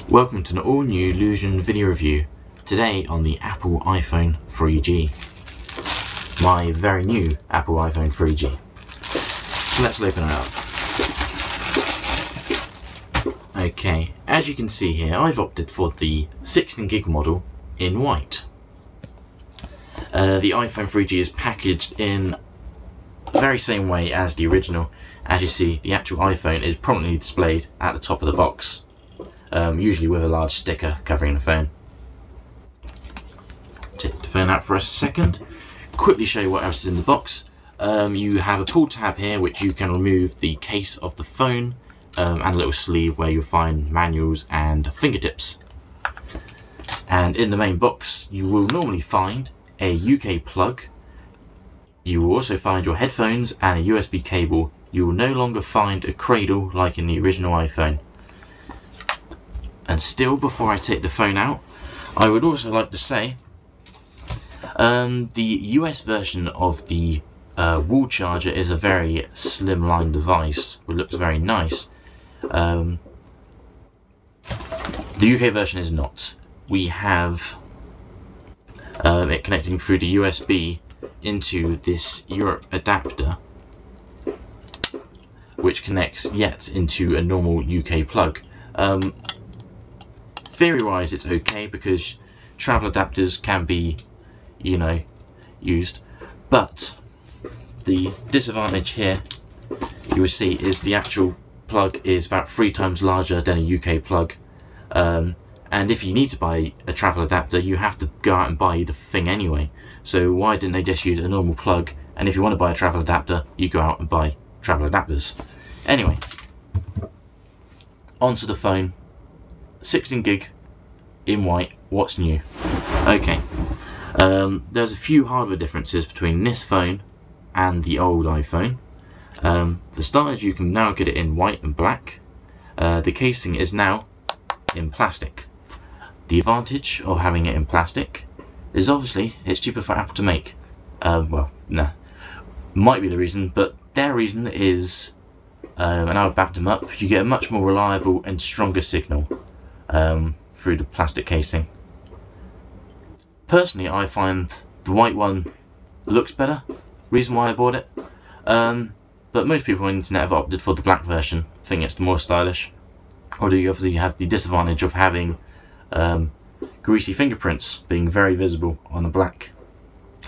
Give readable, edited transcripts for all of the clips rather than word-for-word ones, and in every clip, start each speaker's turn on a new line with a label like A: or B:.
A: Welcome to an all-new Leuvsion video review, today on the Apple iPhone 3G. My very new Apple iPhone 3G. So let's open it up. Okay, as you can see here, I've opted for the 16GB model in white. The iPhone 3G is packaged in the very same way as the original. As you see, the actual iPhone is prominently displayed at the top of the box. Usually with a large sticker covering the phone. Take the phone out for a second. Quickly show you what else is in the box. You have a pull tab here which you can remove the case of the phone, and a little sleeve where you'll find manuals and fingertips. And in the main box you will normally find a UK plug. You will also find your headphones and a USB cable. You will no longer find a cradle like in the original iPhone. And still, before I take the phone out, I would also like to say the US version of the wall charger is a very slimline device, which looks very nice. The UK version is not. We have it connecting through the USB into this Europe adapter, which connects yet into a normal UK plug. Theory-wise, it's okay because travel adapters can be, used, but the disadvantage here, you will see, is the actual plug is about 3 times larger than a UK plug, and if you need to buy a travel adapter, you have to go out and buy the thing anyway. So why didn't they just use a normal plug? And if you want to buy a travel adapter, you go out and buy travel adapters. Anyway, onto the phone. 16GB in white. What's new? Okay, there's a few hardware differences between this phone and the old iPhone. For starters, you can now get it in white and black. The casing is now in plastic. The advantage of having it in plastic is obviously it's cheaper for Apple to make. Well, nah, might be the reason, but their reason is, and I would back them up, you get a much more reliable and stronger signal through the plastic casing. Personally, I find the white one looks better, reason why I bought it, but most people on the internet have opted for the black version. I think it's the more stylish. Although you obviously have the disadvantage of having greasy fingerprints being very visible on a black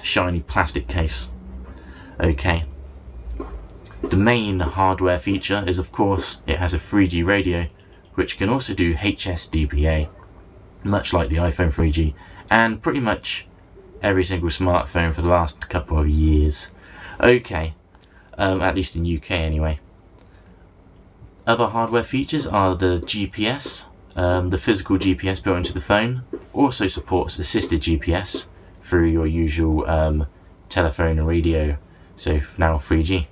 A: shiny plastic case. Okay, the main hardware feature is, of course, it has a 3G radio which can also do HSDPA, much like the iPhone 3G, and pretty much every single smartphone for the last couple of years. Okay, at least in UK anyway. Other hardware features are the GPS. The physical GPS built into the phone also supports assisted GPS through your usual telephone and radio, so now 3G.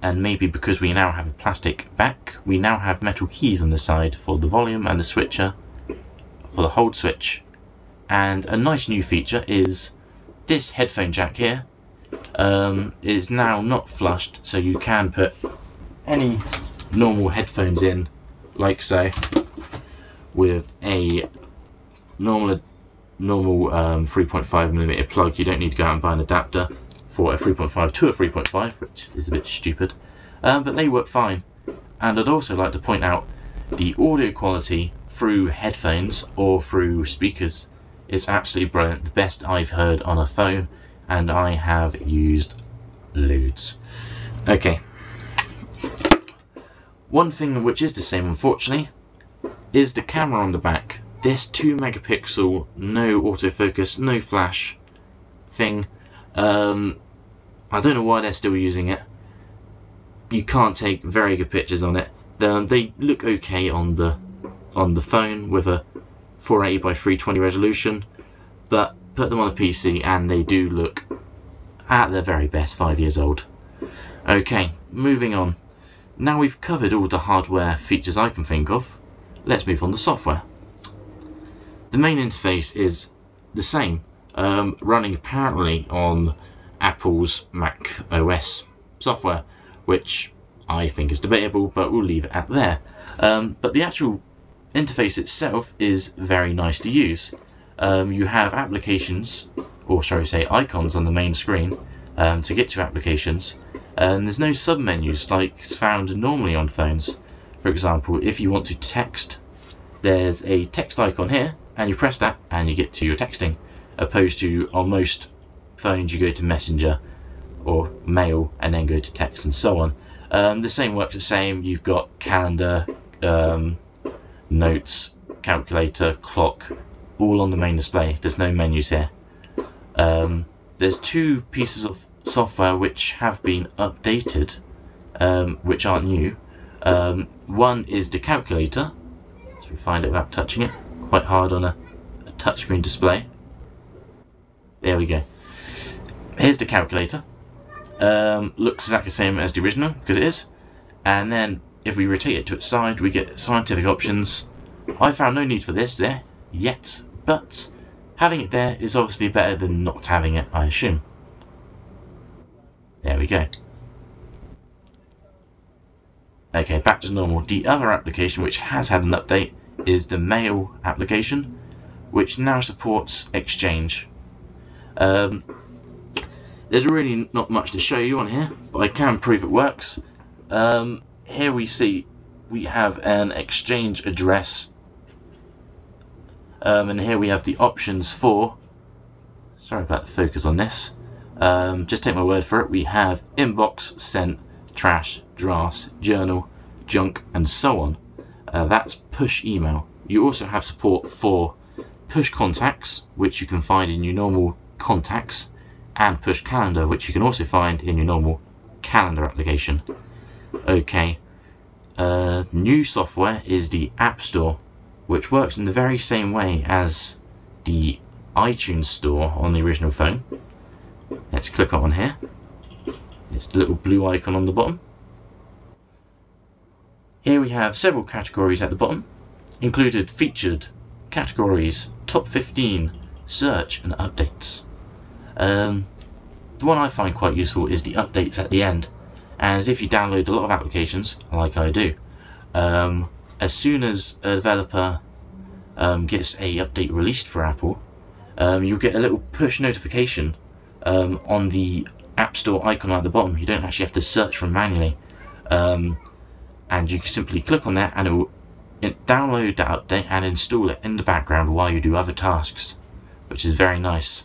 A: And maybe because we now have a plastic back, we now have metal keys on the side for the volume and the switcher, for the hold switch. And a nice new feature is this headphone jack here is now not flushed, so you can put any normal headphones in, like so, with a normal 3.5mm plug. You don't need to go out and buy an adapter for a 3.5 to a 3.5, which is a bit stupid, but they work fine. And I'd also like to point out the audio quality through headphones or through speakers is absolutely brilliant, the best I've heard on a phone, and I have used loads. Okay, one thing which is the same, unfortunately, is the camera on the back. This 2 megapixel, no autofocus, no flash thing. I don't know why they're still using it. You can't take very good pictures on it. They look okay on the phone with a 480 by 320 resolution, but put them on a PC and they do look, at their very best, 5 years old. Okay, moving on. Now we've covered all the hardware features I can think of, let's move on to software. The main interface is the same, running apparently on Apple's Mac OS software, which I think is debatable, but we'll leave it at there. But the actual interface itself is very nice to use. You have applications, or shall we say icons on the main screen to get to applications, and there's no sub-menus like is found normally on phones. For example, if you want to text, there's a text icon here, and you press that and you get to your texting, opposed to on most phones you go to Messenger or Mail and then go to text and so on. The same works the same. You've got calendar, notes, calculator, clock, all on the main display. There's no menus here. There's two pieces of software which have been updated, which aren't new. One is the calculator. So we find it without touching it. Quite hard on a touchscreen display. There we go. Here's the calculator. Looks exactly the same as the original, because it is. And then if we rotate it to its side, we get scientific options. I found no need for this there yet, but having it there is obviously better than not having it, I assume. There we go. Okay, back to normal. The other application which has had an update is the Mail application, which now supports Exchange. There's really not much to show you on here, but I can prove it works. Here we see we have an Exchange address, and here we have the options for, sorry about the focus on this, just take my word for it, we have inbox, sent, trash, drafts, journal, junk, and so on. That's push email. You also have support for push contacts, which you can find in your normal contacts, and push calendar, which you can also find in your normal calendar application. Okay, new software is the App Store, which works in the very same way as the iTunes Store on the original phone. Let's click on here. It's the little blue icon on the bottom. Here we have several categories at the bottom, included featured, categories, top 15, search, and updates. The one I find quite useful is the updates at the end, as if you download a lot of applications, like I do, as soon as a developer gets a update released for Apple, you'll get a little push notification on the App Store icon at the bottom. You don't actually have to search for them manually, and you can simply click on that and it will download that update and install it in the background while you do other tasks, which is very nice.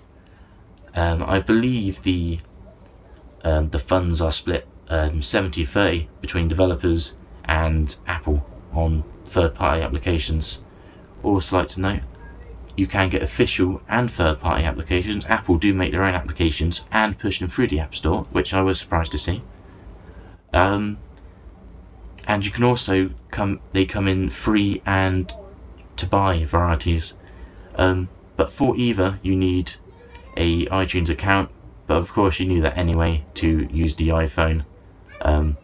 A: I believe the funds are split 70-30 between developers and Apple on third-party applications. Also like to note, you can get official and third-party applications. Apple do make their own applications and push them through the App Store, which I was surprised to see. And you can also they come in free and to buy varieties. But for either, you need a iTunes account, but of course you need that anyway to use the iPhone to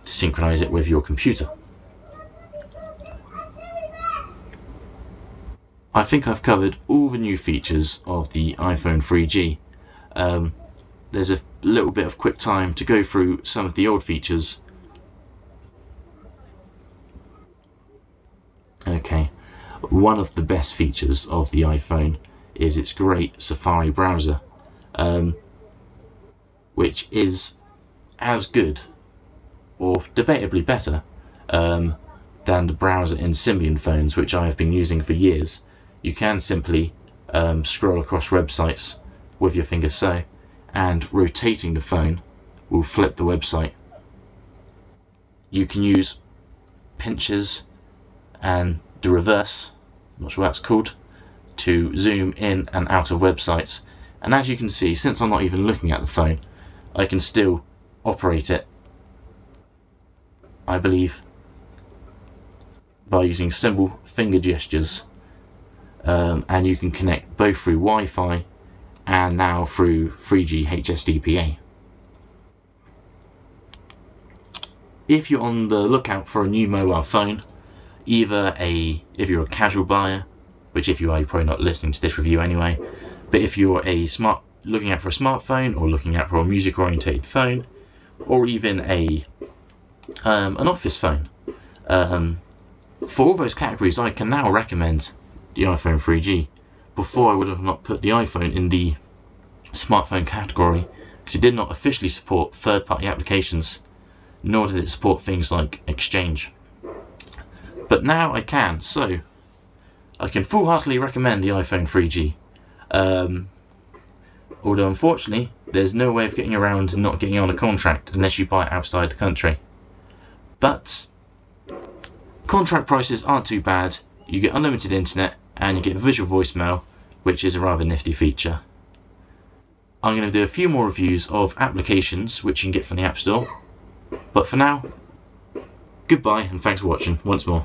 A: synchronize it with your computer. I think I've covered all the new features of the iPhone 3G. There's a little bit of quick time to go through some of the old features. Okay, one of the best features of the iPhone is its great Safari browser, which is as good, or debatably better, than the browser in Symbian phones, which I have been using for years. You can simply scroll across websites with your finger so, and rotating the phone will flip the website. You can use pinches and the reverse, I'm not sure what that's called, to zoom in and out of websites. And as you can see, since I'm not even looking at the phone, I can still operate it, I believe, by using simple finger gestures. And you can connect both through Wi-Fi and now through 3G HSDPA. If you're on the lookout for a new mobile phone, either if you're a casual buyer, which if you are, you're probably not listening to this review anyway, but if you're looking out for a smartphone or looking out for a music orientated phone, or even a an office phone. For all those categories, I can now recommend the iPhone 3G. Before, I would have not put the iPhone in the smartphone category because it did not officially support third-party applications, nor did it support things like Exchange. But now I can, so I can full-heartedly recommend the iPhone 3G. Although unfortunately, there's no way of getting around not getting on a contract unless you buy it outside the country. But contract prices aren't too bad. You get unlimited internet and you get visual voicemail, which is a rather nifty feature. I'm going to do a few more reviews of applications which you can get from the App Store. But for now, goodbye and thanks for watching once more.